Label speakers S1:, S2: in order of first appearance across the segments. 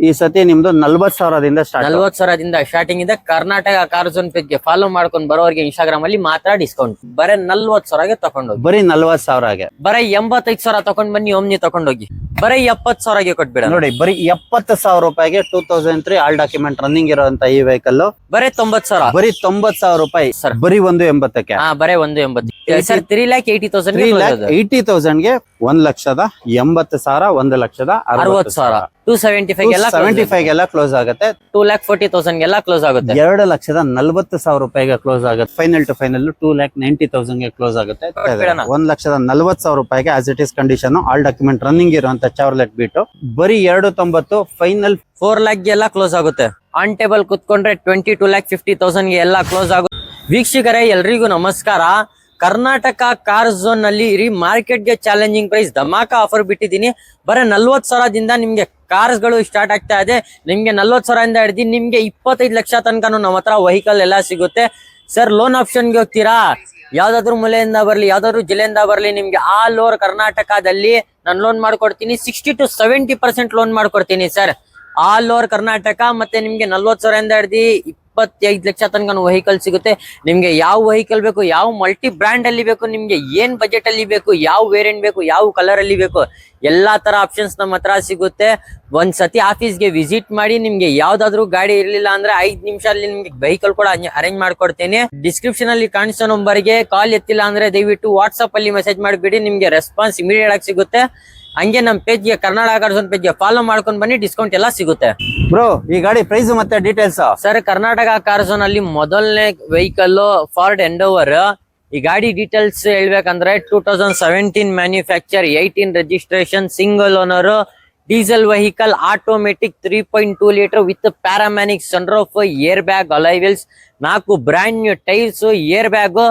S1: ಈ ಸತಿ ನಿಮ್ದು 40,000ದಿಂದ ಸ್ಟಾರ್ಟ್.
S2: 40,000ದಿಂದ ಸ್ಟಾರ್ಟಿಂಗ್ ಇದೆ. ಕರ್ನಾಟಕ ಕಾರ್ ಝೋನ್ ಪೇಜ್ ಗೆ ಫಾಲೋ ಮಾಡ್ಕೊಂಡು ಬರೋರಿಗೆ ಇನ್ಸ್ಟಾಗ್ರಾಮ್ ಅಲ್ಲಿ ಮಾತ್ರ ಡಿಸ್ಕೌಂಟ್. ಬರೀ 40,000ಗೆ ತಕೊಂಡೋಗಿ.
S1: ಬರೀ 40,000ಗೆ.
S2: ಬರೀ 85,000 ತಕೊಂಡ್ ಬನ್ನಿ, ಒಮ್ನಿ ತಕೊಂಡೋಗಿ. ಬರೀ 70,000ಗೆ ಕೊಟ್ಬಿಡ
S1: ನೋಡಿ. ಬರೀ 70,000 ರೂಪಾಯಿಗೆ 2003 ಆಲ್ ಡಾಕ್ಯುಮೆಂಟ್ ರನ್ನಿಂಗ್ ಇರುವಂತ ಈ ವೆಹಿಕಲ್
S2: ಬರೀ 90,000.
S1: ಬರೀ 90,000 ರೂಪಾಯಿ ಸರ್. ಬರೀ 180ಕ್ಕೆ.
S2: ಬರೀ 180 ಸರ್. 3,80,000
S1: 3,80,000ಗೆ 1,80,000, 1,60,000,
S2: 275
S1: ಗೆಲ್ಲ ಕ್ಲೋಸ್ ಆಗುತ್ತೆ.
S2: 2,40,000 ಗೆಲ್ಲ ಕ್ಲೋಸ್ ಆಗುತ್ತೆ.
S1: 2,40,000 ರೂಪಾಯಿಗೆ ಕ್ಲೋಸ್ ಆಗುತ್ತೆ. ಫೈನಲ್ ಟು ಫೈನಲ್ 2,90,000 ಗೆ ಕ್ಲೋಸ್ ಆಗುತ್ತೆ. 1,40,000 ರೂಪಾಯಿಗೆ as it is condition all document running ಇರುವಂತ ಚಾರ್ಲೆಟ್ ಬಿಟ್ಟು ಬರೀ 290 ಫೈನಲ್
S2: 4 lakh ಗೆ ಎಲ್ಲ ಕ್ಲೋಸ್ ಆಗುತ್ತೆ. ಆನ್ ಟೇಬಲ್ ಕುತ್ಕೊಂಡ್ರೆ 22,50,000 ಗೆ ಎಲ್ಲ ಕ್ಲೋಸ್ ಆಗುತ್ತೆ. ವೀಕ್ಷಕರೇ ಎಲ್ರಿಗೂ ನಮಸ್ಕಾರ. ಕರ್ನಾಟಕ ಕಾರ್ ಝೋನ್ ನಲ್ಲಿ ಇರಿ ಮಾರ್ಕೆಟ್ ಗೆ ಚಾಲೆಂಜಿಂಗ್ ಪ್ರೈಸ್ ಧಮಾಕ ಆಫರ್ ಬಿಟ್ಟಿದ್ದೀನಿ. ಬರೀ 40,000ದಿಂದ ನಿಮ್ಗೆ ಕಾರ್ಸ್ ಗಳು ಸ್ಟಾರ್ಟ್ ಆಗ್ತಾ ಇದೆ. ನಿಮ್ಗೆ 40,000ದಿಂದ ಹಿಡಿದು ನಿಮ್ಗೆ 25 ಲಕ್ಷ ತನಕನೂ ನಮ್ಮ ಹತ್ರ ವೆಹಿಕಲ್ ಎಲ್ಲ ಸಿಗುತ್ತೆ. ಸರ್ ಲೋನ್ ಆಪ್ಷನ್ಗೆ ಹೋಗ್ತೀರಾ? ಯಾವ್ದಾದ್ರು ಮೂಲೆಯಿಂದ ಬರ್ಲಿ, ಯಾವ್ದಾದ್ರು ಜಿಲ್ಲೆಯಿಂದ ಬರ್ಲಿ, ನಿಮ್ಗೆ ಆಲ್ ಓವರ್ ಕರ್ನಾಟಕದಲ್ಲಿ ನಾನು ಲೋನ್ ಮಾಡ್ಕೊಡ್ತೀನಿ. 60 to 70% ಲೋನ್ ಮಾಡ್ಕೊಡ್ತೀನಿ ಸರ್. All over Karnataka. ಮತ್ತೆ ನಿಮ್ಗೆ 40,000ದಿಂದ ಹಿಡಿದು 25 ಲಕ್ಷ ತನಕ ವೆಹಿಕಲ್ ಸಿಗುತ್ತೆ. ನಿಮ್ಗೆ ಯಾವ ವೆಹಿಕಲ್ ಬೇಕು, ಯಾವ ಮಲ್ಟಿ ಬ್ರ್ಯಾಂಡ್ ಅಲ್ಲಿ ಬೇಕು, ನಿಮ್ಗೆ ಏನ್ ಬಜೆಟ್ ಅಲ್ಲಿ ಬೇಕು, ಯಾವ ವೇರಿಯಂಟ್ ಬೇಕು, ಯಾವ ಕಲರ್ ಅಲ್ಲಿ ಬೇಕು, ಎಲ್ಲಾ ತರ ಆಪ್ಷನ್ಸ್ ನಮ್ಮ ಹತ್ರ ಸಿಗುತ್ತೆ. ಒಂದ್ಸತಿ ಆಫೀಸ್ಗೆ ವಿಸಿಟ್ ಮಾಡಿ. ನಿಮ್ಗೆ ಯಾವ್ದಾದ್ರು ಗಾಡಿ ಇರ್ಲಿಲ್ಲ ಅಂದ್ರೆ 5 ನಿಮಿಷದಲ್ಲಿ ನಿಮ್ಗೆ ವೆಹಿಕಲ್ ಕೂಡ ಅರೇಂಜ್ ಮಾಡ್ಕೊಡ್ತೇನೆ. ಡಿಸ್ಕ್ರಿಪ್ಷನ್ ಅಲ್ಲಿ ಕಾಣಿಸೋ ನಂಬರ್ಗೆ ಕಾಲ್ ಎತ್ತಿಲ್ಲ ಅಂದ್ರೆ ದಯವಿಟ್ಟು ವಾಟ್ಸ್ಆಪ್ ಅಲ್ಲಿ ಮೆಸೇಜ್ ಮಾಡಿಬಿಡಿ. ನಿಮ್ಗೆ ರೆಸ್ಪಾನ್ಸ್ ಇಮಿಡಿಯೇಟ್ ಆಗಿ ಸಿಗುತ್ತೆ. ಹಂಗೆ ನಮ್ಮ ಪೇಜ್ಗೆ ಕರ್ನಾಟಕ ಕಾರ್ ಝೋನ್ ಪೇಜ್ಗೆ ಫಾಲೋ ಮಾಡ್ಕೊಂಡು ಬನ್ನಿ, ಡಿಸ್ಕೌಂಟ್ ಎಲ್ಲ ಸಿಗುತ್ತೆ.
S1: ಬ್ರೋ ಈ ಗಾಡಿ ಪ್ರೈಸ್ ಮತ್ತೆ details
S2: sir. Karnataka car zone ಅಲ್ಲಿ ಮೊದಲನೇ ವೆಹಿಕಲ್ ಫಾರ್ಡ್ ಎಂಡೋವರ್. ಈ ಗಾಡಿ ಡೀಟೇಲ್ಸ್ ಹೇಳ್ಬೇಕಂದ್ರೆ 2017 manufacture, 18 registration, single owner, diesel vehicle, automatic, 3.2 litre with panoramic sunroof, air bag, alloy wheels, 4 brand new tyres, air bag,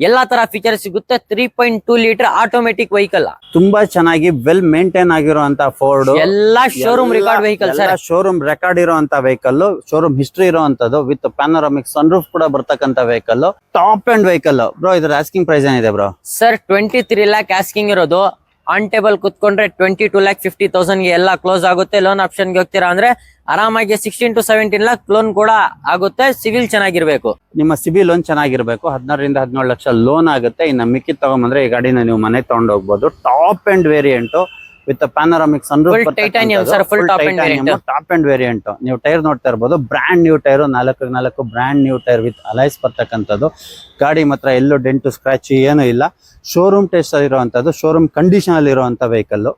S2: ಎಲ್ಲಾ ತರ ಫೀಚರ್ ಸಿಗುತ್ತೆ. 3.2 ಲೀಟರ್ ಆಟೋಮೆಟಿಕ್ ವೆಹಿಕಲ್.
S1: ತುಂಬಾ ಚೆನ್ನಾಗಿ ವೆಲ್ ಮೇಂಟೈನ್ ಆಗಿರುವಂತ ಫೋರ್ಡ್.
S2: ಎಲ್ಲಾ showroom record vehicle sir.
S1: Showroom record ಇರುವಂತ vehicle, showroom history ಇರುವಂತದ್ದು with panoramic sunroof ಕೂಡ ಬರ್ತಕ್ಕಂತ vehicle, top end vehicle. Bro ಇದ್ರ ಆಸ್ಕಿಂಗ್ ಪ್ರೈಸ್ ಏನಿದೆ ಬ್ರೋ?
S2: ಸರ್ 23 lakh ಆಸ್ಕಿಂಗ್ ಇರೋದು. ಆನ್ ಟೇಬಲ್ ಕುತ್ಕೊಂಡ್ರೆ 22,50,000 ಗೆ ಎಲ್ಲ ಕ್ಲೋಸ್ ಆಗುತ್ತೆ. ಲೋನ್ ಆಪ್ಷನ್ ಗೆ ಹೋಗ್ತೀರಾ ಅಂದ್ರೆ ಆರಾಮಾಗಿ 16 to 17 lakh ಲೋನ್ ಕೂಡ ಆಗುತ್ತೆ. ಸಿವಿಲ್ ಚೆನ್ನಾಗಿರ್ಬೇಕು.
S1: ನಿಮ್ಮ ಸಿಬಿಲ್ ಲೋನ್ ಚೆನ್ನಾಗಿರ್ಬೇಕು. 16ರಿಂದ 17 ಲಕ್ಷ ಲೋನ್ ಆಗುತ್ತೆ. ಇನ್ನು ಮಿಕ್ಕಿದ್ ತಗೊಂಡ್ಬಂದ್ರೆ ಈ ಗಾಡಿನ ನೀವು ಮನೆ ತಗೊಂಡು ಹೋಗ್ಬೋದು. Top end variant with panoramic sunroof,
S2: titanium sir. Full top end variant.
S1: Top end variant. ನೀವು ಟೈರ್ ನೋಡ್ತಾ ಇರ್ಬೋದು, brand new tyre, 4x4 brand new tyre with alloys ಬರ್ತಕ್ಕಂಥದ್ದು. ಗಾಡಿ ಮಾತ್ರ ಎಲ್ಲೂ ಡೆಂಟು ಸ್ಕ್ರಾಚ್ ಏನೂ ಇಲ್ಲ. ಶೋರೂಮ್ ಟೆಸ್ಟ್ ಇರುವಂತದ್ದು, ಶೋರೂಮ್ ಕಂಡೀಷನ್ ಅಲ್ಲಿ ಇರುವಂತ ವೆಹಿಕಲ್.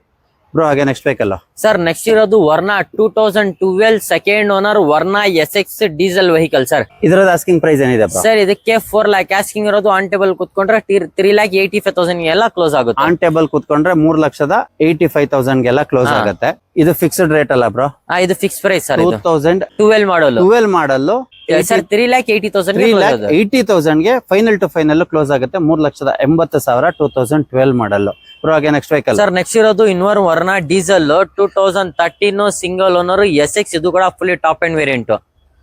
S1: ಬ್ರೋ ಹಾಗೆ ನೆಕ್ಸ್ಟ್ ವೆಹಿಕಲ್
S2: ಸರ್. ನೆಕ್ಸ್ಟ್ ಇರೋದು Verna 2012 second owner Verna SX diesel vehicle sir.
S1: ಇದರದ ಆಸ್ಕಿಂಗ್ ಪ್ರೈಸ್ ಏನಿದೆ
S2: ಸರ್? ಇದಕ್ಕೆ 4 lakh ಆಸ್ಕಿಂಗ್ ಇರೋದು. ಆನ್ ಟೇಬಲ್ ಕುತ್ಕೊಂಡ್ರೆ 3,85,000 ಎಲ್ಲ ಕ್ಲೋಸ್ ಆಗುತ್ತೆ.
S1: ಆನ್ ಟೇಬಲ್ ಕುತ್ಕೊಂಡ್ರೆ 3,85,000 ಗೆಲ್ಲ ಕ್ಲೋಸ್ ಆಗುತ್ತೆ. ಇದು ಫಿಕ್ಸ್ಡ್ ರೇಟ್ ಅಲ್ಲ ಬ್ರೋ?
S2: ಇದು fix price sir.
S1: 2012 model
S2: sir.
S1: 3,80,000 ಗೆ ಫೈನಲ್ ಟು ಫೈನಲ್ ಕ್ಲೋಸ್ ಆಗುತ್ತೆ. 3,80,000 2012 ಮಾಡಲ್. ಬ್ರೋ ಹಾಗೆ ನೆಕ್ಸ್ಟ್ ವೆಹಿಕಲ್
S2: ಸರ್. ನೆಕ್ಸ್ಟ್ ಇರೋದು ಇನ್ವರ್ Verna diesel 2013 single owner SX. ಇದು ಕೂಡ ಫುಲ್ಲಿ ಟಾಪ್ ಅಂಡ್ ವೇರಿಯಂಟ್.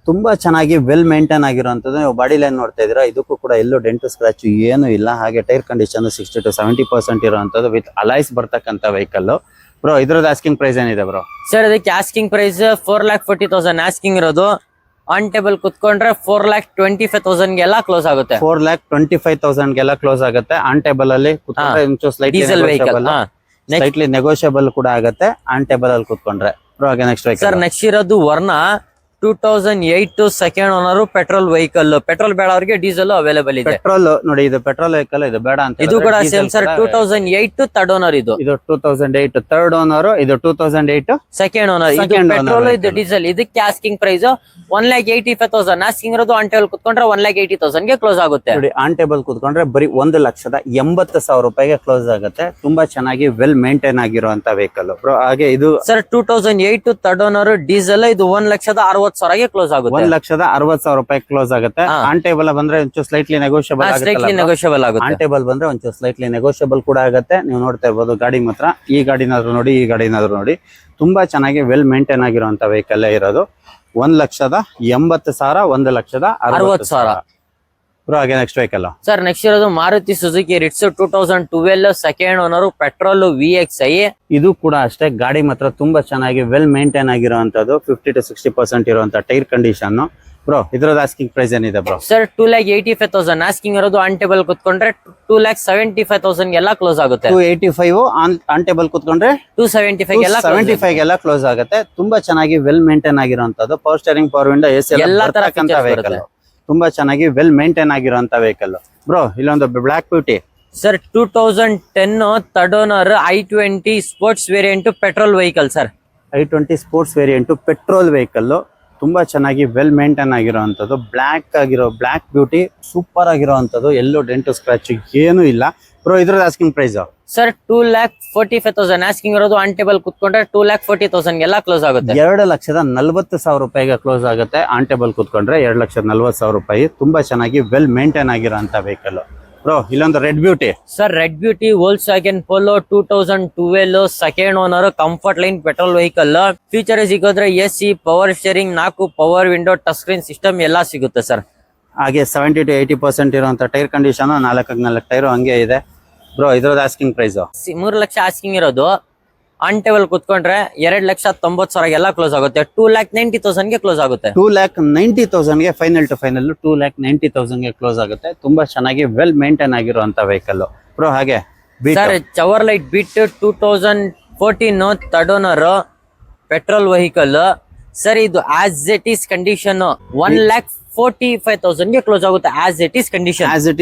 S1: ತುಂಬಾ ಚೆನ್ನಾಗಿ ವೆಲ್ ಮೇಂಟೈನ್ ಆಗಿರುವಂತದ್ದು. ನೀವು ಬಾಡಿ ಲೈನ್ ನೋಡ್ತಾ ಇದೀರಾ, ಇದಕ್ಕೂ ಕೂಡ ಎಲ್ಲೂ ಡೆಂಟು ಸ್ಕ್ರಾಚ್ ಏನು ಇಲ್ಲ. ಹಾಗೆ ಟೈರ್ ಕಂಡೀಷನ್ 60 to 70% ಇರುವಂತದ್ದು ವಿತ್ ಅಲೈಸ್ ಬರ್ತಕ್ಕಂತ ವೆಹಿಕಲ್. ಬ್ರೋ ಇದ್ರದ್ದು ಆಸ್ಕಿಂಗ್ ಪ್ರೈಸ್ ಏನಿದೆ ಬ್ರೋ?
S2: ಸರ್ ಇದಕ್ಕೆ ಆಸ್ಕಿಂಗ್ ಪ್ರೈಸ್ 4,40,000 ಆಸ್ಕಿಂಗ್ ಇರೋದು. ಆನ್ ಟೇಬಲ್ ಕುತ್ಕೊಂಡ್ರೆ 4,25,000 ಗೆಲ್ಲ ಕ್ಲೋಸ್ ಆಗುತ್ತೆ.
S1: 4,25,000 ಗೆಲ್ಲ ಕ್ಲೋಸ್ ಆಗುತ್ತೆ. ಆನ್ ಟೇಬಲ್ ಅಲ್ಲಿ
S2: ಡೀಸೆಲ್ ವೆಹಿಕಲ್
S1: ಸ್ಲೈಟ್ಲಿ ನೆಗೋಷಿಯಬಲ್ ಕೂಡ ಆಗುತ್ತೆ ಆನ್ ಟೇಬಲ್ ಅಲ್ಲಿ ಕುತ್ಕೊಂಡ್ರೆ. ಹಾಗೆ ನೆಕ್ಸ್ಟ್ ವೆಹಿಕಲ್
S2: ಸರ್. ನೆಕ್ಸ್ಟ್ ಇರೋದು Verna 2008 second owner petrol vehicle. Petrol ಬೇಡ ಅವ್ರಿಗೆ ಡೀಸೆಲ್ ಅವೈಲೇಬಲ್ ಇದೆ.
S1: ಪೆಟ್ರೋಲ್ ನೋಡಿ, ಇದು ಪೆಟ್ರೋಲ್ ವೆಹಿಕಲ್, ಇದು ಬೇಡ ಅಂತ.
S2: ಇದು ಕೂಡ ಸೇಮ್ ಸರ್. 2008 third owner. ಇದು
S1: 2008 ಥರ್ಡ್ ಓನರ್, ಇದು 2008
S2: ಸೆಕೆಂಡ್ ಓನರ್. ಇದು ಪೆಟ್ರೋಲ್, ಇದು ಡೀಸೆಲ್. ಇದಕ್ಕೆ ಆಸ್ಕಿಂಗ್ ಪ್ರೈಸ್ 1,85,000 ಆಸ್ಕಿಂಗ್ ಇರೋದು. ಆನ್ ಟೇಬಲ್ ಕುತ್ಕೊಂಡ್ರೆ 1,80,000 ಗೆ ಕ್ಲೋಸ್ ಆಗುತ್ತೆ.
S1: ನೋಡಿ ಆನ್ ಟೇಬಲ್ ಕುತ್ಕೊಂಡ್ರೆ ಬರೀ 1,80,000 ರೂಪಾಯಿಗೆ ಕ್ಲೋಸ್ ಆಗುತ್ತೆ. ತುಂಬಾ ಚೆನ್ನಾಗಿ ವೆಲ್ ಮೇಂಟೈನ್ ಆಗಿರುವಂತ ವೆಹಿಕಲ್. ಹಾಗೆ ಇದು
S2: ಸರ್ 2008 ಥರ್ಡ್ ಓನರ್ ಡೀಸೆಲ್. ಇದು 1,60,000 ಗೆ ಕ್ಲೋಸ್ ಆಗುತ್ತೆ.
S1: 1,60,000 ರೂಪಾಯಿ ಕ್ಲೋಸ್ ಆಗುತ್ತೆ. ಆನ್ ಟೇಬಲ್ ಬಂದ್ರೆ ಒಂಚೂರು ಸ್ಲೈಟ್ಲಿ ನೆಗೋಷಿಯಬಲ್ ಆಗುತ್ತೆ. ಆನ್ ಟೇಬಲ್ ಬಂದ್ರೆ ಒಂಚೂರು ಸ್ಲೈಟ್ಲಿ ನೆಗೋಷಿಯಬಲ್ ಕೂಡ ಆಗುತ್ತೆ. ನೀವು ನೋಡ್ತಾ ಇರ್ಬೋದು ಗಾಡಿ ಮಾತ್ರ. ಈ ಗಾಡಿನಾದ್ರು ನೋಡಿ, ಈ ಗಾಡಿನಾದ್ರು ನೋಡಿ, ತುಂಬಾ ಚೆನ್ನಾಗಿ ವೆಲ್ ಮೇಂಟೈನ್ ಆಗಿರುವಂತ ವೆಹಿಕಲ್ ಇರೋದು. 1,80,000, 1,60,000. ಬ್ರೋ ಹಾಗೆ ನೆಕ್ಸ್ಟ್ ವೆಹಿಕಲ್
S2: ಸರ್ ನೆಕ್ಸ್ಟ್ ಇರೋದು Maruti Suzuki Ritz 2012 second owner petrol VXi.
S1: ಇದು ಕೂಡ ಅಷ್ಟೇ, ಗಾಡಿ ಮಾತ್ರ ತುಂಬಾ ಚೆನ್ನಾಗಿ ವೆಲ್ ಮೇಂಟೈನ್ ಆಗಿರುವಂತದ್ದು, 50 to 60% ಇರುವಂತ ಟೈರ್ ಕಂಡೀಷನ್. ಬ್ರೋ ಇದ್ರದ್ದು ಆಸ್ಕಿಂಗ್ ಪ್ರೈಸ್ ಏನಿದೆ ಬ್ರೋ?
S2: ಸರ್ 2,85,000 ಆಸ್ಕಿಂಗ್ ಇರೋದು, ಆನ್ ಟೇಬಲ್ ಕುತ್ಕೊಂಡ್ರೆ 2,75,000 ಎಲ್ಲ ಕ್ಲೋಸ್ ಆಗುತ್ತೆ.
S1: 285 ಆನ್ ಟೇಬಲ್ ಕುತ್ಕೊಂಡ್ರೆ
S2: 275 ಎಲ್ಲ
S1: 75 ಎಲ್ಲ ಕ್ಲೋಸ್ ಆಗುತ್ತೆ. ತುಂಬಾ ಚೆನ್ನಾಗಿ ವೆಲ್ ಮೇಂಟೈನ್ ಆಗಿರುವಂತದ್ದು, power steering, power window, AC
S2: ಎಲ್ಲಾ ತರ
S1: ವೆಹಿಕಲ್, ತುಂಬಾ ಚೆನ್ನಾಗಿ ವೆಲ್ ಮೇಂಟೈನ್ ಆಗಿರುವಂತ ವೆಹಿಕಲ್. ಬ್ರೋ ಇಲ್ಲೊಂದು block beauty
S2: sir 2010 third owner i20 sports variant petrol vehicle. Sir
S1: i20 sports variant petrol vehicle, ತುಂಬಾ ಚೆನ್ನಾಗಿ ವೆಲ್ ಮೇಂಟೈನ್ ಆಗಿರುವಂತದ್ದು, ಬ್ಲಾಕ್ ಬ್ಯೂಟಿ, ಸೂಪರ್ ಆಗಿರುವಂತದ್ದು, ಎಲ್ಲೋ ಡೆಂಟು ಸ್ಕ್ರಾಚ್ ಏನು ಇಲ್ಲ. ಬ್ರೋ ಇದ್ರದ್ದು ಆಸ್ಕಿಂಗ್ ಪ್ರೈಸ್?
S2: ಸರ್ 2,45,000 ಆಸ್ಕಿಂಗ್ ಇರೋದು, ಆನ್ ಟೇಬಲ್ ಕುತ್ಕೊಂಡ್ರೆ 2,40,000 ಎಲ್ಲ ಕ್ಲೋಸ್ ಆಗುತ್ತೆ.
S1: 2,40,000 ರೂಪಾಯಿಗೆ ಕ್ಲೋಸ್ ಆಗುತ್ತೆ. ಆನ್ ಟೇಬಲ್ ಕುತ್ಕೊಂಡ್ರೆ 2,40,000 ರೂಪಾಯಿ. ತುಂಬಾ ಚೆನ್ನಾಗಿ ವೆಲ್ ಮೇಂಟೈನ್ ಆಗಿರುವಂತ ವೆಹಿಕಲ್. ಬ್ರೋ ಇಲ್ಲೊಂದು red beauty
S2: sir red beauty Volkswagen Polo 2012 second owner comfort line petrol vehicle. Feature ಸಿಗೋದ್ರೆ AC, power steering, 4 power window, touch screen system ಎಲ್ಲ ಸಿಗುತ್ತೆ ಸರ್.
S1: ಹಾಗೆ 70 to 80% ಇರುವಂತ ಟೈರ್ ಕಂಡೀಷನ್, 4 ಟೈರ್ ಹಂಗೆ ಇದೆ. Bro ಇದ್ರದ್ದು ಆಸ್ಕಿಂಗ್ ಪ್ರೈಸ್?
S2: 3 ಲಕ್ಷ ಆಸ್ಕಿಂಗ್ ಇರೋದು, on table ಕುತ್ಕೊಂಡ್ರೆ 2,90,000 ಎಲ್ಲ ಕ್ಲೋಸ್ ಆಗುತ್ತೆ. 2,90,000 ಗೆ ಕ್ಲೋಸ್ ಆಗುತ್ತೆ.
S1: 2,90,000 ಗೆ ಫೈನಲ್ ಟು ಫೈನಲ್ 2,90,000 ಗೆ ಕ್ಲೋಸ್ ಆಗುತ್ತೆ. ತುಂಬಾ ಚೆನ್ನಾಗಿ ವೆಲ್ ಮೇಂಟೈನ್ ಆಗಿರುವಂತ ವೆಹಿಕಲ್. ಬ್ರೋ ಹಾಗೆ
S2: ಸರ್ ಚವರ್ಲೈಟ್ ಬಿಟ್ 2014 third owner petrol vehicle. Sir ಇದು ಆಸ್ ಇಟ್ ಈಸ್ ಕಂಡೀಷನ್ 1,45,000 ಗೆ ಕ್ಲೋಸ್ ಆಗುತ್ತೆ. ಆಸ್ ಇಟ್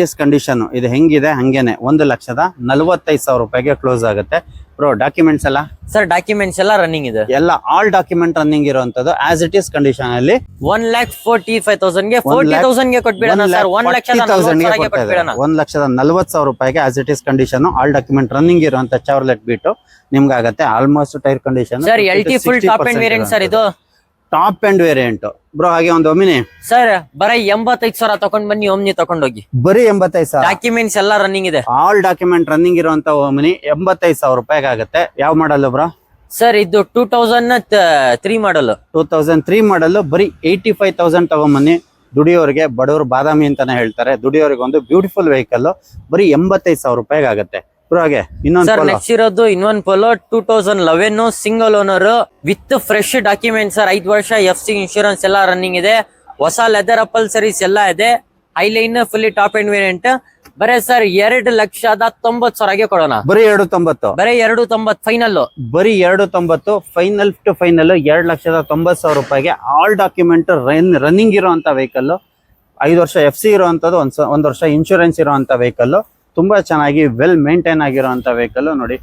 S2: ಈಸ್ ಕಂಡೀಷನ್
S1: ಇದು ಹೆಂಗಿದೆ ಹಂಗೇನೆ 1,45,000 ರೂಪಾಯಿಗೆ ಕ್ಲೋಸ್ ಆಗುತ್ತೆ. ಬ್ರೋ ಡಾಕ್ಯುಮೆಂಟ್ಸ್ ಎಲ್ಲ?
S2: ಸರ್ ಡಾಕ್ಯುಮೆಂಟ್ಸ್ ಎಲ್ಲ ರನ್ನಿಂಗ್ ಇದೆ,
S1: ಎಲ್ಲ ಆಲ್ ಡಾಕ್ಯುಮೆಂಟ್ ರನ್ನಿಂಗ್ ಇರುವಂತದ್ದು. ಆಸ್ ಇಟ್ ಈಸ್ ಕಂಡೀಷನ್ ಅಲ್ಲಿ
S2: 1,45,000 ಗೆ 40,000 ಗೆ ಕೊಟ್ಬಿಡೋಣ ಸರ್.
S1: 1,40,000 ರೂಪಾಯಿಗೆ as it is condition, all document running ಇರುವಂತ ಚಾರ್ಲೆಟ್ ಬಿಟ್ಟು ನಿಮ್ಗೆ ಆಗತ್ತೆ. Almost tyre condition
S2: sir LT full top end variant sir ಇದು.
S1: Top end variant. ಬ್ರೋ ಹಾಗೆ ಒಂದು ಒಮಿನಿ
S2: ಸರ್ ಬರೀ 85,000 ತಕೊಂಡ್ ಬನ್ನಿ, ಒಮ್ನಿ ತಕೊಂಡೋಗಿ.
S1: ಬರೀ 85,000?
S2: ಡಾಕ್ಯುಮೆಂಟ್ಸ್ ಎಲ್ಲ ರನ್ನಿಂಗ್ ಇದೆ,
S1: ಆಲ್ ಡಾಕ್ಯುಮೆಂಟ್ ರನ್ನಿಂಗ್ ಇರುವಂತ ಒಮಿನಿ 85,000 ರೂಪಾಯಿಗೆ ಆಗುತ್ತೆ. ಯಾವ ಮಾಡಲ್ ಬ್ರೋ?
S2: ಸರ್ ಇದು 2003 ಮಾಡಲ್.
S1: 2003 ಮಾಡಲ್. ಬರೀ 85,000 ತಗೊಂಬನ್ನಿ. ದುಡಿಯೋರಿಗೆ, ಬಡವರು ಬಾದಾಮಿ ಅಂತಾನೆ ಹೇಳ್ತಾರೆ, ದುಡಿಯೋರಿಗೆ ಒಂದು ಬ್ಯೂಟಿಫುಲ್ ವೆಹಿಕಲ್. ಬರೀ 85,000 ರೂಪಾಯಿಗೆ ಆಗುತ್ತೆ. ಬ್ರೋ ಹಾಗೆ
S2: ಸರ್ ನೆಕ್ಸ್ಟ್ ಇರೋದು ಇನ್ನೊಂದು polo 2011 single owner with fresh document sir. 5 ವರ್ಷ FC ಇನ್ಶೂರೆನ್ಸ್ ಎಲ್ಲ ರನ್ನಿಂಗ್ ಇದೆ, ಹೊಸ ಲೆದರ್ ಅಪಲ್ಸರೀಸ್ ಎಲ್ಲ ಇದೆ, Highline fully top end variant. ಬರೇ ಸರ್ 2,90,000 ಕೊಡೋಣ.
S1: ಬರೀ 2,90,000?
S2: ಬರೀ 2,90,000 ಫೈನಲ್. ಬರೀ
S1: 2,90,000 ಫೈನಲ್ ಟು ಫೈನಲ್ 2,90,000 ರೂಪಾಯಿಗೆ ಆಲ್ ಡಾಕ್ಯುಮೆಂಟ್ ರನ್ನಿಂಗ್ ಇರುವಂತ ವೆಹಿಕಲ್. 5 ವರ್ಷ FC ಇರುವಂತದ್ದು, 1 ವರ್ಷ ಇನ್ಶೂರೆನ್ಸ್ ಇರುವಂತ ವೆಹಿಕಲ್. ತುಂಬಾ ಚೆನ್ನಾಗಿ ವೆಲ್ ಮೇಂಟೈನ್ ಆಗಿರುವಂತ ವೆಹಿಕಲ್. ನೋಡಿ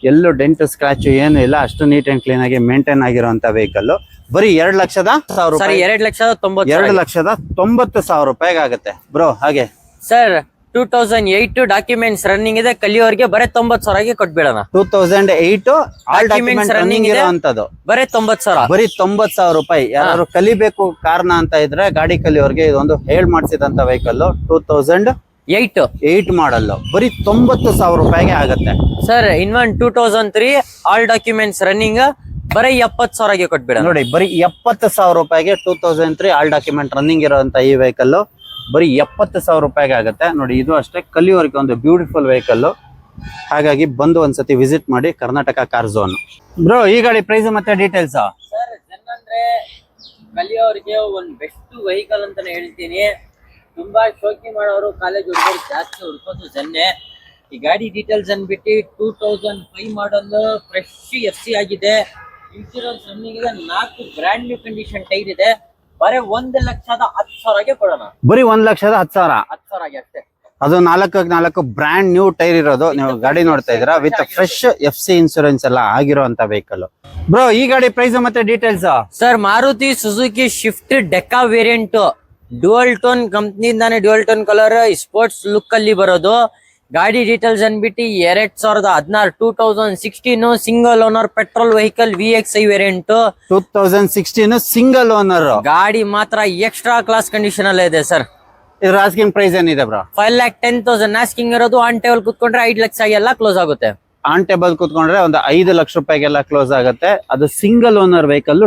S1: ಎಲ್ಲೂ ಡೆಂಟ್ ಸ್ಕ್ರಾಚ್ ಏನು ಇಲ್ಲ, ಅಷ್ಟು ನೀಟ್ ಅಂಡ್ ಕ್ಲೀನ್ ಆಗಿ ಮೇಂಟೈನ್ ಆಗಿರುವಂತ ವೆಹಿಕಲ್. ಬರೀ 2,90,000 ರೂಪಾಯಿ. 2,90,000 ರೂಪಾಯಿಗೆ ಆಗುತ್ತೆ. ಬ್ರೋ ಹಾಗೆ
S2: ಸರ್ 2008 ಡಾಕ್ಯುಮೆಂಟ್ಸ್ ರನ್ನಿಂಗ್ ಇದೆ, ಕಲಿಯೋರಿಗೆ ಬರೀ 90,000 ಕೊಟ್ಬಿಡೋಣ.
S1: 2008 ಆಲ್ ಡಾಕ್ಯುಮೆಂಟ್ಸ್ ರನ್ನಿಂಗ್ ಇರುವಂತದ್ದು,
S2: ಬರೀ 90,000.
S1: ಬರೀ 90,000 ರೂಪಾಯಿ. ಯಾರು ಕಲಿಬೇಕು ಕಾರ್ನ ಅಂತ ಇದ್ರೆ, ಗಾಡಿ ಕಲಿಯೋರ್ಗೆ ಇದೊಂದು ಹೇಳ್ ಮಾಡಿಸಿದಂತ ವೆಹಿಕಲ್. 2008 ಮಾಡಲ್, ಬರೀ 90,000 ರೂಪಾಯಿಗೆ ಆಗುತ್ತೆ.
S2: ಸರ್ ಇನ್ನೊಂದು 2003 ಆಲ್ ಡಾಕ್ಯುಮೆಂಟ್ಸ್ ರನ್ನಿಂಗ್, ಬರೀ 70,000 ಕೊಟ್ಬಿಡ.
S1: ನೋಡಿ ಬರೀ 70,000 ರೂಪಾಯಿಗೆ 2003 ಆಲ್ ಡಾಕ್ಯುಮೆಂಟ್ ರನ್ನಿಂಗ್ ಇರುವಂತ ಈ ವೆಹಿಕಲ್ ಬರೀ 70,000 ರೂಪಾಯಿಗೆ ಆಗುತ್ತೆ. ನೋಡಿ ಇದು ಅಷ್ಟೇ, ಕಲಿಯೋರಿಗೆ ಒಂದು ಬ್ಯೂಟಿಫುಲ್ ವೆಹಿಕಲ್. ಹಾಗಾಗಿ ಬಂದು ಒಂದ್ಸತಿ ವಿಸಿಟ್ ಮಾಡಿ ಕರ್ನಾಟಕ ಕಾರ್ ಝೋನ್. ಬ್ರೋ ಈ ಗಾಡಿ ಪ್ರೈಸ್ ಮತ್ತೆ ಡೀಟೇಲ್ಸ್?
S2: ಸರ್ ಅಂದ್ರೆ ಕಲಿಯೋರಿಗೆ ಒಂದು ಬೆಸ್ಟ್ ವೆಹಿಕಲ್ ಅಂತಾನೆ ಹೇಳ್ತೀನಿ. ತುಂಬಾ ಶೋಕಿ ಮಾಡೋರು, ಕಾಲೇಜ್ ಹುಡುಗರು ಜಾಸ್ತಿ ಹುಡ್ಕೋದು ಜನ್ನೆ. ಈ ಗಾಡಿ ಡೀಟೇಲ್ಸ್ ಅನ್ಬಿಟ್ಟು 2005 ಮಾಡಲ್, ಫ್ರೆಶ್ FC ಆಗಿದೆ, ಇನ್ಶೂರೆನ್ಸ್ ರನ್ನಿಂಗ್ ಇದೆ, 4 ಬ್ರ್ಯಾಂಡ್ ನ್ಯೂ ಕಂಡೀಷನ್ ಟೈರ್ ಇದೆ. ಬರೀ 1,10,000 ಕೊಡೋಣ.
S1: ಬರೀ 1,10,000?
S2: 10,000 ಅಷ್ಟೇ.
S1: ಅದು 4 ಬ್ರ್ಯಾಂಡ್ ನ್ಯೂ ಟೈರ್ ಇರೋದು. ನೀವು ಗಾಡಿ ನೋಡ್ತಾ ಇದ್ದೀರಾ, ವಿತ್ ಫ್ರೆಶ್ FC ಇನ್ಶೂರೆನ್ಸ್ ಎಲ್ಲ ಆಗಿರುವಂತ ವೆಹಿಕಲ್. ಬ್ರೋ ಈ ಗಾಡಿ ಪ್ರೈಸ್ ಮತ್ತೆ details?
S2: Sir Maruti Suzuki Swift Deca variant, dual tone ಕಂಪ್ನಿಯಿಂದಾನೆ, dual tone colour, sports look ಅಲ್ಲಿ ಬರೋದು. ಗಾಡಿ ಡೀಟೇಲ್ಸ್ ಅನ್ಬಿಟ್ಟು 2016 2016 single owner petrol vehicle VXi variant.
S1: 2016 single owner
S2: ಗಾಡಿ ಮಾತ್ರ ಎಕ್ಸ್ಟ್ರಾ ಕ್ಲಾಸ್ ಕಂಡೀಷನ್ ಅಲ್ಲೇ ಇದೆ ಸರ್.
S1: ಇದ್ರ ಆಸ್ಕಿಂಗ್ ಪ್ರೈಸ್ ಏನಿದೆ ಬ್ರೋ?
S2: 5,10,000 ಆಸ್ಕಿಂಗ್ ಇರೋದು. ಆನ್ ಟೇಬಲ್ ಕುತ್ಕೊಂಡ್ರೆ 5 ಲಕ್ಷ ಎಲ್ಲ ಕ್ಲೋಸ್ ಆಗುತ್ತೆ.
S1: ಆನ್ ಟೇಬಲ್ ಕುತ್ಕೊಂಡ್ರೆ ಒಂದು 5 ಲಕ್ಷ ರೂಪಾಯಿಗೆಲ್ಲ ಕ್ಲೋಸ್ ಆಗುತ್ತೆ. ಅದು single owner vehicle.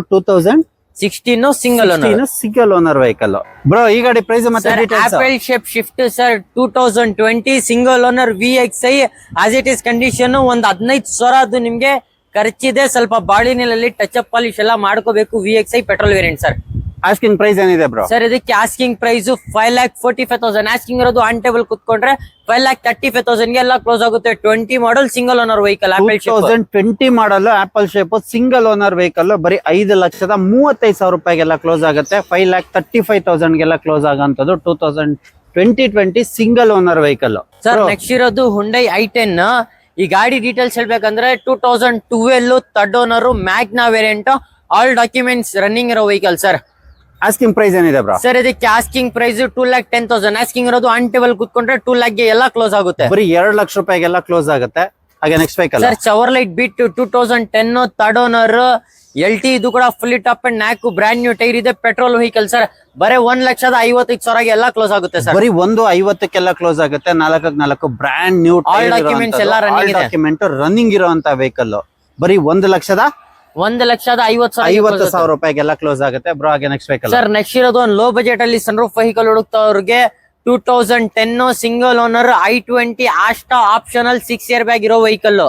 S2: 16 single owner.
S1: Single owner vehicle. Bro ಈ ಗಾಡಿ ಪ್ರೈಸ್ ಮತ್ತೆ details.
S2: Apple shape shift sir 2020 single owner VXI as it is condition. ಒಂದ್ 15,000 ಅದು ನಿಮ್ಗೆ ಖರ್ಚಿದೆ. ಸ್ವಲ್ಪ ಬಾಡಿನಲ್ಲಿ ಟಚ್ ಅಪ್ ಪಾಲಿಶ್ ಎಲ್ಲ ಮಾಡ್ಕೋಬೇಕು. VXI petrol variant sir.
S1: Asking price ಏನಿದೆ ಬ್ರೋ?
S2: ಸರ್ ಇದಕ್ಕೆ ಆಸ್ಕಿಂಗ್ ಪ್ರೈಸ್ 5,45,000. ಆಸ್ಕಿಂಗ್ ಇರೋದು ಆನ್ ಟೇಬಲ್ ಕುತ್ಕೊಂಡ್ರೆ 5,35,000 ಗೆ ಎಲ್ಲ ಕ್ಲೋಸ್ ಆಗುತ್ತೆ. 20 model single owner vehicle.
S1: 2020 model apple shape single owner vehicle ಬರೀ 5,35,000 ರೂಪಾಯಿಗೆಲ್ಲ ಕ್ಲೋಸ್ ಆಗುತ್ತೆ. 5,35,000 ಗೆಲ್ಲ ಕ್ಲೋಸ್ ಆಗಂತದ್ದು 2020 single owner vehicle.
S2: Sir next ಇರೋದು ಹುಂಡೈ i10. ಈ ಗಾಡಿ ಡೀಟೇಲ್ಸ್ ಹೇಳ್ಬೇಕಂದ್ರೆ 2012 third owner Magna variant. All documents running ಇರೋ ವೆಹಿಕಲ್ ಸರ್.
S1: ಆಸ್ಕಿಂಗ್ ಪ್ರೈಸ್ ಏನಿದೆ ಬ್ರೋ?
S2: ಸರ್ ಇದಕ್ಕೆ ಆಸ್ಕಿಂಗ್ ಪ್ರೈಸ್ 2,10,000. ಆಸ್ಕಿಂಗ್ ಇರೋದು ಆನ್ ಟೇಬಲ್ ಕುತ್ಕೊಂಡ್ರೆ 2 lakh ಗೆ ಎಲ್ಲ ಕ್ಲೋಸ್ ಆಗುತ್ತೆ.
S1: ಬರೀ 2 ಲಕ್ಷ ರೂಪಾಯಿಗೆಲ್ಲ ಕ್ಲೋಸ್ ಆಗುತ್ತೆ. ಹಾಗೆ ನೆಕ್ಸ್ಟ್ ವೆಹಿಕಲ್
S2: ಸರ್ ಚವರ್ಲೈಟ್ ಬಿಟ್ 2010 ಥರ್ಡ್ ಓನರ್ LT. ಇದು ಕೂಡ ಫುಲ್ಲಿ ಟಾಪ್ ಅಂಡ್ ನಾಲ್ಕು ಬ್ರ್ಯಾಂಡ್ ನ್ಯೂ ಟೈರ್ ಇದೆ. Petrol vehicle sir. ಬರೀ 1,55,000 ಎಲ್ಲ ಕ್ಲೋಸ್ ಆಗುತ್ತೆ ಸರ್.
S1: ಬರೀ 1,50,000 ಕ್ಲೋಸ್ ಆಗುತ್ತೆ. 4 ಬ್ರ್ಯಾಂಡ್ ನ್ಯೂ
S2: ಡಾಕ್ಯುಮೆಂಟ್ಸ್ ಎಲ್ಲ ರನ್ನಿಂಗ್ ಇದೆ.
S1: ಡಾಕ್ಯುಮೆಂಟ್ ರನ್ನಿಂಗ್ ಇರುವಂತ ವೆಹಿಕಲ್ ಬರೀ 1,50,000 ರೂಪಾಯಿಗೆಲ್ಲ ಕ್ಲೋಸ್ ಆಗುತ್ತೆ ಬ್ರೋ. ಹಾಗೆ ನೆಕ್ಸ್ಟ್ ವೆಹಿಕಲ್
S2: ಸರ್ ನೆಕ್ಸ್ಟ್ ಇರೋದು ಒಂದು ಲೋ ಬಜೆಟ್ ಅಲ್ಲಿ ಸನ್ರೂಫ್ ವೆಹಿಕಲ್ ಹುಡುಕ್ತವ್ರಿಗೆ 2010 single owner i20 Asta optional 6 air bag ಇರೋ ವೆಹಿಕಲ್.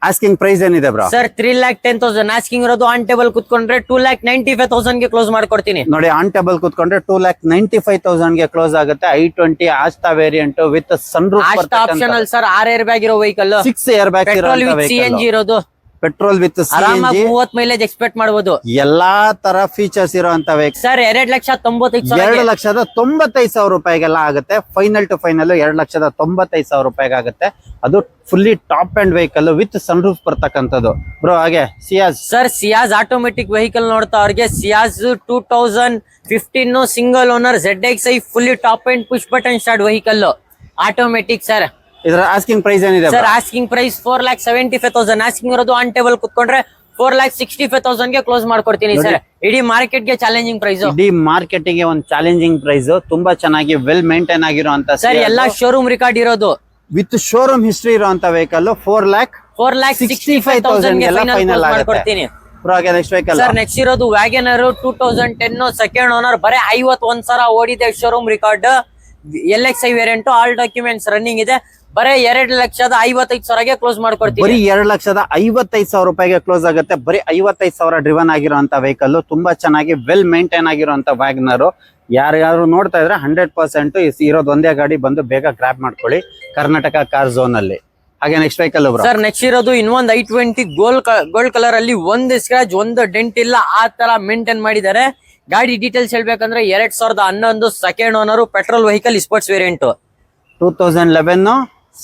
S1: ಆಸ್ಕಿಂಗ್ ಪ್ರೈಸ್ ಏನಿದೆ ಬ್ರೋ?
S2: ಸರ್ 3,10,000. ಆಸ್ಕಿಂಗ್ ಇರೋದು ಆನ್ ಟೇಬಲ್ ಕುತ್ಕೊಂಡ್ರೆ 2,95,000 ಗೆ ಕ್ಲೋಸ್ ಮಾಡ್ಕೊಡ್ತೀನಿ
S1: ನೋಡಿ. ಆನ್ ಟೇಬಲ್ ಕುತ್ಕೊಂಡ್ರೆ 2,95,000 ಗೆ ಕ್ಲೋಸ್ ಆಗುತ್ತೆ. i20 Asta variant with sunroof
S2: optional sir 6 air bag ಇರೋ vehicle.
S1: 6 air bag
S2: petrol with CNG ಇರೋದು.
S1: ಪೆಟ್ರೋಲ್ ವಿತ್
S2: ಆರಾಮಾಗಿ 30 ಮೈಲೇಜ್ ಎಕ್ಸ್ಪೆಕ್ಟ್ ಮಾಡಬಹುದು.
S1: ಎಲ್ಲಾ ತರ ಫೀಚರ್ಸ್ ಇರುವಂತ ವೆಹಿಕಲ್
S2: ಸರ್ 2,95,000.
S1: 2,95,000 ರೂಪಾಯಿಗೆಲ್ಲ ಆಗುತ್ತೆ. ಫೈನಲ್ ಟು ಫೈನಲ್ 2,95,000 ರೂಪಾಯಿಗೆ ಆಗುತ್ತೆ. ಅದು fully top end vehicle with sunroof ಬರ್ತಕ್ಕಂಥದ್ದು ಬ್ರೋ. ಹಾಗೆ Ciaz
S2: sir Ciaz automatic vehicle ನೋಡ್ತಾ ಅವ್ರಿಗೆ Ciaz 2015 single owner ZXi fully top end push button start vehicle automatic sir.
S1: ಇದರ ಆಸ್ಕಿಂಗ್ ಪ್ರೈಸ್ ಏನಿದೆ
S2: ಸರ್? Asking price 4,75,000. ಆಸ್ಕಿಂಗ್ ಇರೋದು on table ಕುತ್ಕೊಂಡ್ರೆ 4,65,000 ಗೆ close ಮಾಡ್ಕೊಡ್ತೀನಿ ಸರ್. ಇಡೀ ಮಾರ್ಕೆಟ್ ಗೆ ಚಾಲೆಂಜಿಂಗ್ ಪ್ರೈಸ್.
S1: ಇಡೀ ಮಾರ್ಕೆಟ್ ಗೆ ಒಂದು ಚಾಲೆಂಜಿಂಗ್ ಪ್ರೈಸ್. ತುಂಬಾ ಚೆನ್ನಾಗಿ ವೆಲ್ ಮೇಂಟೈನ್ ಆಗಿರುವಂತ
S2: ಸರ್ ಎಲ್ಲಾ ಶೋರೂಮ್ ರಿಕಾರ್ಡ್ ಇರೋದು
S1: ವಿತ್ ಶೋರೂಮ್ ಹಿಸ್ಟ್ರಿ ಇರುವಂತ ವೆಹಿಕಲ್
S2: 4,65,000 ಗೆ ಫೈನಲ್ ಮಾಡ್ಕೊಡ್ತೀನಿ.
S1: ನೆಕ್ಸ್ಟ್ ವೆಹಿಕಲ್
S2: ಸರ್ ನೆಕ್ಸ್ಟ್ ಇರೋದು ವ್ಯಾಗನರ್ 2010 ಸೆಕೆಂಡ್ ಓನರ್. ಬರೀ 51,000 ಓಡಿದೆ. Showroom record LXi variant. All documents running ಇದೆ. ಬರೀ 2,55,000 ಗೆ ಕ್ಲೋಸ್ ಮಾಡ್ಕೊಡ್ತೀವಿ.
S1: ಬರೀ 2,55,000 ರೂಪಾಯಿಗೆ ಕ್ಲೋಸ್ ಆಗುತ್ತೆ. ಬರೀ 55,000 ಡ್ರಿವನ್ ಆಗಿರುವಂತ ವೆಹಿಕಲ್. ತುಂಬಾ ಚೆನ್ನಾಗಿ ವೆಲ್ ಮೇಂಟೈನ್ ಆಗಿರುವಂತ ವ್ಯಾಗನರ್. ಯಾರು ನೋಡ್ತಾ ಇದ್ರೆ 100% ಇರೋದು ಒಂದೇ ಗಾಡಿ. ಬಂದು ಬೇಗ ಗ್ರಾಬ್ ಮಾಡ್ಕೊಳ್ಳಿ ಕರ್ನಾಟಕ ಕಾರ್ ಝೋನ್ ಅಲ್ಲಿ. ಹಾಗೆ ನೆಕ್ಸ್ಟ್ ವೆಹಿಕಲ್
S2: ಸರ್ ನೆಕ್ಸ್ಟ್ ಇರೋದು ಇನ್ನೊಂದು i20 ಗೋಲ್ಡ್ ಕಲರ್ ಅಲ್ಲಿ ಒಂದು ಸ್ಕ್ರಾಚ್ ಒಂದು ಡೆಂಟ್ ಇಲ್ಲ. ಆ ತರ ಮೇಂಟೈನ್ ಮಾಡಿದ್ದಾರೆ. ಗಾಡಿ ಡೀಟೇಲ್ಸ್ ಹೇಳ್ಬೇಕಂದ್ರೆ 2011 second owner petrol vehicle sports variant.
S1: 2011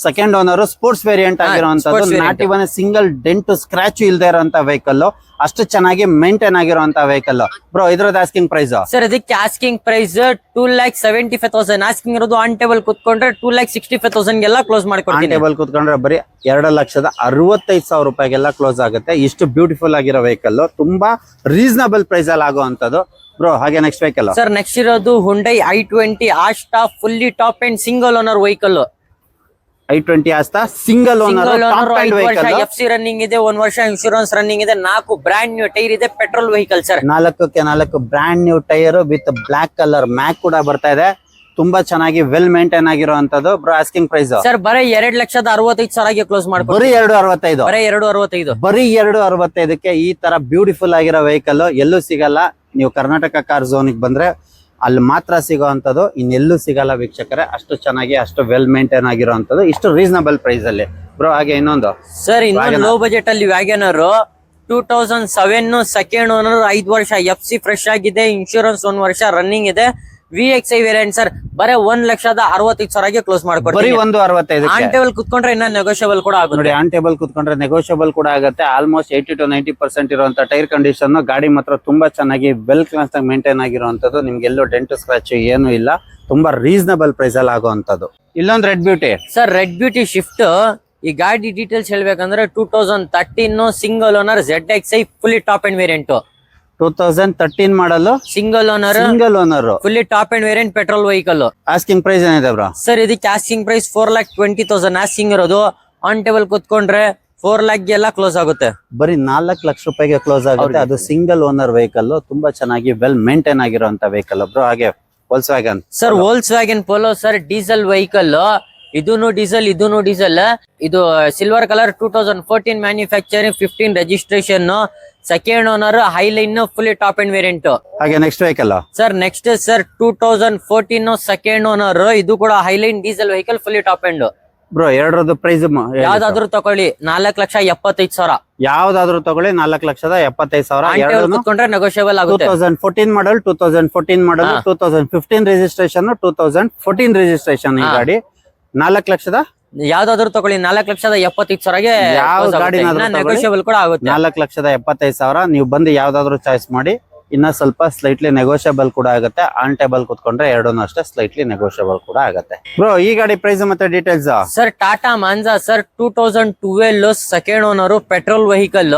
S1: second owner sports variant ಆಗಿರುವಂತದ್ದು. Not even single dent scratch ಇಲ್ದೇ ಇರುವಂತ ವೆಹಿಕಲ್. ಅಷ್ಟು ಚೆನ್ನಾಗಿ ಮೇಂಟೈನ್ ಆಗಿರುವಂತ ವೆಹಿಕಲ್ ಬ್ರೋ. ಇದ್ರದ್ದು ಆಸ್ಕಿಂಗ್ ಪ್ರೈಸ್? ಸರ್
S2: ಇದಕ್ಕೆ ಆಸ್ಕಿಂಗ್ ಪ್ರೈಸ್ 2,75,000. ಆಸ್ಕಿಂಗ್ ಇರೋದು ಆನ್ ಟೇಬಲ್ ಕುತ್ಕೊಂಡ್ರೆ 2,65,000 ಗೆಲ್ಲ ಕ್ಲೋಸ್ ಮಾಡ್ಕೊಡ್ತೀನಿ.
S1: ಟೇಬಲ್ ಕುತ್ಕೊಂಡ್ರೆ ಬರೀ 2,65,000 ರೂಪಾಯಿಗೆಲ್ಲ ಕ್ಲೋಸ್ ಆಗುತ್ತೆ. ಇಷ್ಟು ಬ್ಯೂಟಿಫುಲ್ ಆಗಿರೋ ವೆಹಿಕಲ್. ತುಂಬಾ ರೀಸನಬಲ್ ಪ್ರೈಸ್ ಅಲ್ಲಿ ಆಗುವಂತದ್ದು ಬ್ರೋ. ಹಾಗೆ ನೆಕ್ಸ್ಟ್ ವೆಹಿಕಲ್
S2: ಸರ್ ನೆಕ್ಸ್ಟ್ ಇರೋದು Hyundai i20 Asta fully top end single owner vehicle.
S1: i20 Asta single owner top end vehicle.
S2: FC running ಇದೆ. 1 ವರ್ಷ ಇನ್ಶೂರೆನ್ಸ್ ರನ್ನಿಂಗ್ ಇದೆ. 4 ಬ್ರ್ಯಾಂಡ್ ನ್ಯೂ ಟೈರ್ ಇದೆ. Petrol vehicle sir.
S1: 4 brand new tyre with black colour mag ಕೂಡ ಬರ್ತಾ ಇದೆ. ತುಂಬಾ ಚೆನ್ನಾಗಿ well maintain ಆಗಿರುವಂತದ್ದು ಬ್ರೋ. Asking price?
S2: ಸರ್ ಬರೀ 2,65,000 ಗೆ ಕ್ಲೋಸ್ ಮಾಡ್ಕೊಂಡು.
S1: ಬರೀ 2,65,000.
S2: ಬರೀ 2,65,000.
S1: ಬರೀ 2,65,000ಕ್ಕೆ ಈ ತರ ಬ್ಯೂಟಿಫುಲ್ ಆಗಿರೋ ವೆಹಿಕಲ್ ಎಲ್ಲೂ ಸಿಗಲ್ಲ. ನೀವು ಕರ್ನಾಟಕ ಕಾರ್ ಝೋನ್ ಬಂದ್ರೆ ಅಲ್ಲಿ ಮಾತ್ರ ಸಿಗೋವಂಥದ್ದು. ಇನ್ನೆಲ್ಲೂ ಸಿಗಲ್ಲ ವೀಕ್ಷಕರೇ. ಅಷ್ಟು ಚೆನ್ನಾಗಿ ಅಷ್ಟು ವೆಲ್ ಮೇಂಟೈನ್ ಆಗಿರುವಂತದ್ದು ಇಷ್ಟು ರೀಸನಬಲ್ ಪ್ರೈಸ್ ಅಲ್ಲಿ ಬ್ರೋ. ಹಾಗೆ ಇನ್ನೊಂದು
S2: ಸರ್ ಇನ್ನೊಂದು ಲೋ ಬಜೆಟ್ ಅಲ್ಲಿ ವ್ಯಾಗನರ್ 2007 ಸೆಕೆಂಡ್ ಓನರ್ 5 ವರ್ಷ FC ಫ್ರೆಶ್ ಆಗಿದೆ. ಇನ್ಶೂರೆನ್ಸ್ 1 ವರ್ಷ ರನ್ನಿಂಗ್ ಇದೆ. VXi variant sir. ಬರೀ 1,65,000 ಗೆ ಕ್ಲೋಸ್ ಮಾಡ್ಕೊಡ್ತೀವಿ.
S1: ಬರೀ 1,65,000.
S2: ಆನ್ ಟೇಬಲ್ ಕುತ್ಕೊಂಡ್ರೆ ಇನ್ನ ನೆಗೋಷಿಯಬಲ್ ಕೂಡ ಆಗುತ್ತೆ
S1: ನೋಡಿ. ಆನ್ ಟೇಬಲ್ ಕುತ್ಕೊಂಡ್ರೆ ನೆಗೋಷಿಯಬಲ್ ಕೂಡ ಆಗುತ್ತೆ. ಆಲ್ಮೋಸ್ಟ್ 80 to 90% ಇರುವಂತ ಟೈರ್ ಕಂಡೀಷನ್. ಗಾಡಿ ಮಾತ್ರ ತುಂಬಾ ಚೆನ್ನಾಗಿ ವೆಲ್ ಕ್ಲಾಸ್ ಆಗಿ ಮೇಂಟೈನ್ ಆಗಿರುವಂತದ್ದು. ನಿಮ್ಗೆ ಎಲ್ಲೋ ಡೆಂಟ್ ಸ್ಕ್ರಾಚ್ ಏನು ಇಲ್ಲ. ತುಂಬಾ ರೀಸನಬಲ್ ಪ್ರೈಸ್ ಅಲ್ಲಿ ಆಗುವಂತದ್ದು. ಇಲ್ಲೊಂದು red beauty
S2: sir. Red beauty Swift. ಈ ಗಾಡಿ ಡೀಟೇಲ್ಸ್ ಹೇಳ್ಬೇಕಂದ್ರೆ 2013 single owner ZXi fully top end variant.
S1: 2013 model
S2: single owner fully top end variant petrol vehicle.
S1: Asking price ಏನಿದೆ ಬ್ರೋ?
S2: ಸರ್ ಇದಕ್ಕೆ ಆಸ್ಕಿಂಗ್ ಪ್ರೈಸ್ 4,20,000 ಆಸ್ಕಿಂಗ್ ಇರೋದು. On table ಕುತ್ಕೊಂಡ್ರೆ 4 lakh ಎಲ್ಲ close ಆಗುತ್ತೆ.
S1: ಬರೀ 4 ಲಕ್ಷ ರೂಪಾಯಿಗೆ ಕ್ಲೋಸ್ ಆಗುತ್ತೆ. ಅದು ಸಿಂಗಲ್ ಓನರ್ ವೆಹಿಕಲ್, ತುಂಬಾ ಚೆನ್ನಾಗಿ ವೆಲ್ ಮೇಂಟೈನ್ ಆಗಿರುವಂತ ವೆಹಿಕಲ್ ಬ್ರೋ. ಹಾಗೆ Volkswagen
S2: sir Volkswagen Polo sir diesel vehicle, ಇದೂನು ಡೀಸೆಲ್ ಇದೂನು ಡೀಸೆಲ್. ಇದು silver colour 2014 manufacturing 15 registration, second owner, Highline, fully top end variant.
S1: ಹಾಗೆ next vehicle
S2: sir next sir 2014 second owner, ಇದು ಕೂಡ Highline diesel vehicle, fully top end.
S1: Bro ಎರಡರದ್ದು price
S2: ಯಾವ್ದಾದ್ರು ತಗೊಳ್ಳಿ 4,75,000.
S1: ಯಾವ್ದಾದ್ರು ತಗೊಳ್ಳಿ 4,75,000.
S2: ಕುತ್ಕೊಂಡ್ರೆ ನೆಗೋಷಿಯಬಲ್ ಆಗುತ್ತೆ.
S1: 2014 ಮಾಡಲ್, 2014 ಮಾಡಲ್, 2015 ರಿಜಿಸ್ಟ್ರೇಷನ್, 2014 ರಿಜಿಸ್ಟ್ರೇಷನ್ ಈ ಗಾಡಿ 4 ಲಕ್ಷದ
S2: ಯಾವ್ದಾದ್ರು ತಗೊಳ್ಳಿ 4,75,000ಗೆ
S1: ಯಾವ ಗಾಡಿನಾದ್ರೂ ತಗೊಳ್ಳಿ.
S2: ನೆಗೋಷಿಯಬಲ್ ಕೂಡ ಆಗುತ್ತೆ.
S1: 4,75,000. ನೀವು ಬಂದು ಯಾವ್ದಾದ್ರು ಚಾಯ್ಸ್ ಮಾಡಿ. ಇನ್ನ ಸ್ವಲ್ಪ ಸ್ಲೈಟ್ಲಿ ನೆಗೋಷಿಯಬಲ್ ಕೂಡ ಆಗುತ್ತೆ. ಆನ್ ಟೇಬಲ್ ಕುತ್ಕೊಂಡ್ರೆ ಎರಡೂ ಅಷ್ಟೇ ಸ್ಲೈಟ್ಲಿ ನೆಗೋಷಿಯಬಲ್ ಕೂಡ ಆಗುತ್ತೆ. ಬ್ರೋ ಈ ಗಾಡಿ ಪ್ರೈಸ್ ಮತ್ತೆ details.
S2: Sir Tata Manza sir 2012 second owner, petrol vehicle,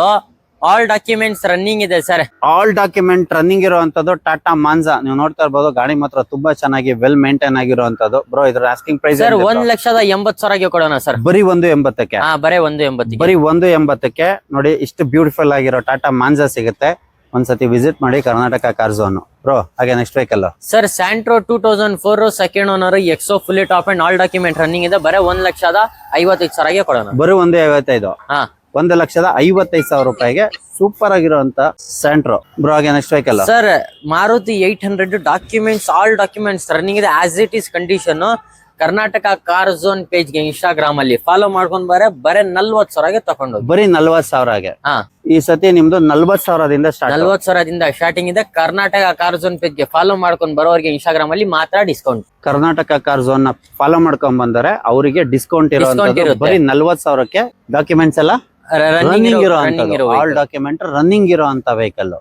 S2: all documents running ಇದೆ ಸರ್.
S1: ಆಲ್ ಡಾಕ್ಯುಮೆಂಟ್ ರನ್ನಿಂಗ್ ಇರುವಂತದ್ದು ಟಾಟಾ ಮಾಂಜಾ. ನೀವು ನೋಡ್ತಾ ಇರ್ಬೋದು, ಗಾಡಿ ಮಾತ್ರ ತುಂಬಾ ಚೆನ್ನಾಗಿ ವೆಲ್ ಮೇಂಟೈನ್ ಆಗಿರುವಂತದ್ದು. ಬ್ರೋ ಇದ್ರ ಆಸ್ಕಿಂಗ್ ಪ್ರೈಸ್
S2: ಸರ್ 1,80,000ಗೆ ಕೊಡೋಣ ಸರ್.
S1: ಬರೀ 1,80,000.
S2: ಬರೀ 1,80,000.
S1: ಬರೀ 1,80,000 ನೋಡಿ, ಇಷ್ಟು ಬ್ಯೂಟಿಫುಲ್ ಆಗಿರೋ ಟಾಟಾ ಮಾಂಜಾ ಸಿಗುತ್ತೆ. ಒಂದ್ಸತಿ ವಿಸಿಟ್ ಮಾಡಿ ಕರ್ನಾಟಕ ಕಾರ್ ಝೋನ್ ಬ್ರೋ. ಹಾಗೆ next vehicle
S2: sir Santro 2004 second owner, Exo fully top and all document running ಇದೆ. ಬರೀ 1,55,000ಗೆ ಕೊಡೋಣ.
S1: ಬರೀ 1,55,000. 1,55,000 ರೂಪಾಯಿಗೆ ಸೂಪರ್ ಆಗಿರುವಂತ ಸ್ಯಾಂಟ್ರೋ ಬ್ರೋ. ಹಾಗೆ next vehicle
S2: sir Maruti 800 documents, all documents running ಇದೆ, as it is condition. Karnataka car zone page ಗೆ ಇನ್ಸ್ಟಾಗ್ರಾಮ್ ಅಲ್ಲಿ ಫಾಲೋ ಮಾಡ್ಕೊಂಡ್ ಬರೀ 40,000ಗೆ ತಗೊಂಡು.
S1: ಬರೀ 40,000ಗೆ. ಈ ಸತಿ ನಿಮ್ದು 40,000ದಿಂದ ಸ್ಟಾರ್ಟ್.
S2: 40,000ದಿಂದ ಸ್ಟಾರ್ಟಿಂಗ್ ಇದೆ. ಕರ್ನಾಟಕ ಕಾರ್ ಝೋನ್ ಪೇಜ್ ಗೆ ಫಾಲೋ ಮಾಡ್ಕೊಂಡ್ ಬರೋರಿಗೆ ಇನ್ಸ್ಟಾಗ್ರಾಮ್ ಅಲ್ಲಿ ಮಾತ್ರ ಡಿಸ್ಕೌಂಟ್.
S1: ಕರ್ನಾಟಕ ಕಾರ್ ಝೋನ್ ನ ಫಾಲೋ ಮಾಡ್ಕೊಂಡ್ ಬಂದರೆ ಅವರಿಗೆ ಡಿಸ್ಕೌಂಟ್ ಇರುತ್ತೆ. ಬರೀ 40,000ಕ್ಕೆ ಡಾಕ್ಯುಮೆಂಟ್ಸ್ ಎಲ್ಲ ರನ್ನಿಂಗ್ ಇರೋ ಆಲ್ ಡಾಕ್ಯುಮೆಂಟ್ ರನ್ನಿಂಗ್ ಇರೋ ಅಂತ ವೆಹಿಕಲ್.